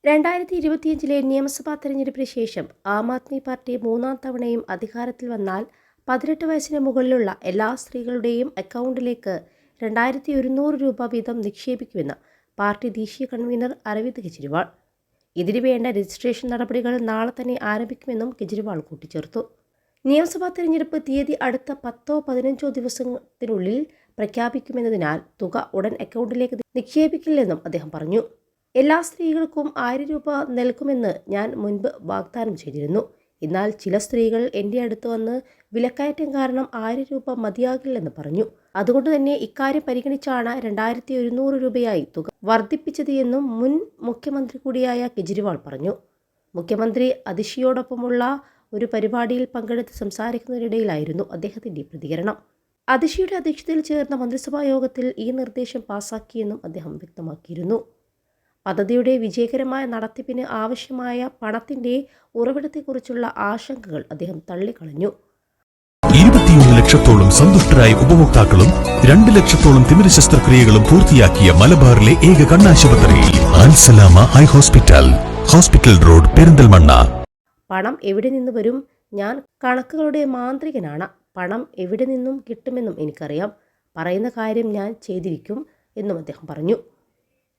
2025 നിയമസഭാ തെരഞ്ഞെടുപ്പിന് ശേഷം ആം ആദ്മി പാർട്ടി മൂന്നാം തവണയും അധികാരത്തിൽ വന്നാൽ 18 വയസ്സിന് മുകളിലുള്ള എല്ലാ സ്ത്രീകളുടെയും അക്കൗണ്ടിലേക്ക് 2100 രൂപ വീതം നിക്ഷേപിക്കുമെന്ന് പാർട്ടി ദേശീയ കൺവീനർ അരവിന്ദ് കെജ്രിവാൾ. ഇതിനുവേണ്ട രജിസ്ട്രേഷൻ നടപടികൾ നാളെ തന്നെ ആരംഭിക്കുമെന്നും കെജ്രിവാൾ കൂട്ടിച്ചേർത്തു. നിയമസഭാ തെരഞ്ഞെടുപ്പ് തീയതി അടുത്ത 10-15 ദിവസത്തിനുള്ളിൽ പ്രഖ്യാപിക്കുമെന്നതിനാൽ തുക ഉടൻ അക്കൗണ്ടിലേക്ക് നിക്ഷേപിക്കില്ലെന്നും അദ്ദേഹം പറഞ്ഞു. എല്ലാ സ്ത്രീകൾക്കും 1000 രൂപ നൽകുമെന്ന് ഞാൻ മുൻപ് വാഗ്ദാനം ചെയ്തിരുന്നു. എന്നാൽ ചില സ്ത്രീകൾ എൻ്റെ അടുത്ത് വന്ന് വിലക്കയറ്റം കാരണം 1000 രൂപ മതിയാകില്ലെന്ന് പറഞ്ഞു. അതുകൊണ്ട് തന്നെ ഇക്കാര്യം പരിഗണിച്ചാണ് 2100 രൂപയായി തുക വർദ്ധിപ്പിച്ചത് എന്നും മുൻ മുഖ്യമന്ത്രി കൂടിയായ കെജ്രിവാൾ പറഞ്ഞു. മുഖ്യമന്ത്രി അതിഷിയോടൊപ്പമുള്ള ഒരു പരിപാടിയിൽ പങ്കെടുത്ത് സംസാരിക്കുന്നതിനിടയിലായിരുന്നു അദ്ദേഹത്തിൻ്റെ പ്രതികരണം. അതിഷിയുടെ അധ്യക്ഷതയിൽ ചേർന്ന മന്ത്രിസഭാ യോഗത്തിൽ ഈ നിർദ്ദേശം പാസാക്കിയെന്നും അദ്ദേഹം വ്യക്തമാക്കിയിരുന്നു. പദ്ധതിയുടെ വിജയകരമായ നടത്തിപ്പിന് ആവശ്യമായ പണത്തിന്റെ ഉറവിടത്തെക്കുറിച്ചുള്ള ആശങ്കകൾ അദ്ദേഹം തള്ളിക്കളഞ്ഞു. 21 ലക്ഷത്തോളം സന്തുഷ്ടരായ ഉപഭോക്താക്കളും 2 ലക്ഷത്തോളം തിമിര ശസ്ത്രക്രിയകളും പൂർത്തിയാക്കിയ മലബാറിലെ ഏക കണ്ണാശുപത്രി Al Salama high hospital, hospital road, Perinthalmanna. പണം എവിടെ നിന്ന് വരും? ഞാൻ കണക്കുകളുടെ മാന്ത്രികനാണ്. പണം എവിടെ നിന്നും കിട്ടുമെന്നും എനിക്കറിയാം. പറയുന്ന കാര്യം ഞാൻ ചെയ്തിരിക്കും എന്നും അദ്ദേഹം പറഞ്ഞു.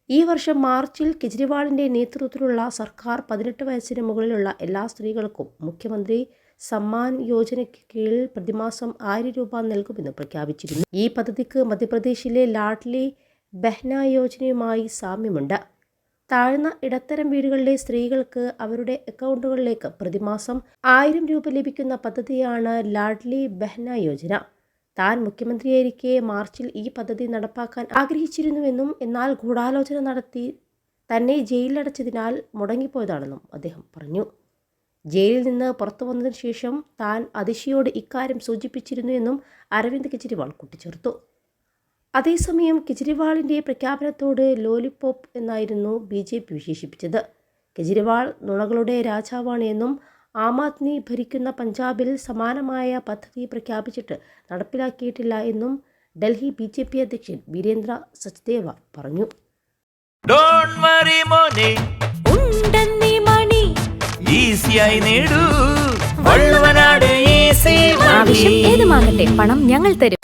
ഈ വർഷം മാർച്ചിൽ കെജ്രിവാളിൻ്റെ നേതൃത്വത്തിലുള്ള സർക്കാർ 18 വയസ്സിന് മുകളിലുള്ള എല്ലാ സ്ത്രീകൾക്കും മുഖ്യമന്ത്രി സമ്മാൻ യോജനയ്ക്ക് കീഴിൽ പ്രതിമാസം 1000 രൂപ നൽകുമെന്ന് പ്രഖ്യാപിച്ചിരുന്നു. ഈ പദ്ധതിക്ക് മധ്യപ്രദേശിലെ ലാഡ്ലി ബഹ്ന യോജനയുമായി സാമ്യമുണ്ട്. താഴ്ന്ന ഇടത്തരം വീടുകളിലെ സ്ത്രീകൾക്ക് അവരുടെ അക്കൗണ്ടുകളിലേക്ക് പ്രതിമാസം 1000 രൂപ ലഭിക്കുന്ന പദ്ധതിയാണ് ലാഡ്ലി ബഹ്ന യോജന. താൻ മുഖ്യമന്ത്രിയായിരിക്കെ മാർച്ചിൽ ഈ പദ്ധതി നടപ്പാക്കാൻ ആഗ്രഹിച്ചിരുന്നുവെന്നും എന്നാൽ ഗൂഢാലോചന നടത്തി തന്നെ ജയിലിലടച്ചതിനാൽ മുടങ്ങിപ്പോയതാണെന്നും അദ്ദേഹം പറഞ്ഞു. ജയിലിൽ നിന്ന് പുറത്തു വന്നതിന് ശേഷം താൻ അതിഷിയോട് ഇക്കാര്യം സൂചിപ്പിച്ചിരുന്നുവെന്നും അരവിന്ദ് കെജ്രിവാൾ കൂട്ടിച്ചേർത്തു. അതേസമയം കെജ്രിവാളിൻ്റെ പ്രഖ്യാപനത്തോട് ലോലിപോപ്പ് എന്നായിരുന്നു BJP വിശേഷിപ്പിച്ചത്. കെജ്രിവാൾ നുണകളുടെ രാജാവാണ് എന്നും ആം ആദ്മി ഭരിക്കുന്ന പഞ്ചാബിൽ സമാനമായ പദ്ധതി പ്രഖ്യാപിച്ചിട്ട് നടപ്പിലാക്കിയിട്ടില്ല എന്നും ഡൽഹി BJP അധ്യക്ഷൻ വീരേന്ദ്ര സച്ദേവ പറഞ്ഞു. ആവശ്യം ഏതുമാകട്ടെ, പണം ഞങ്ങൾ തരും.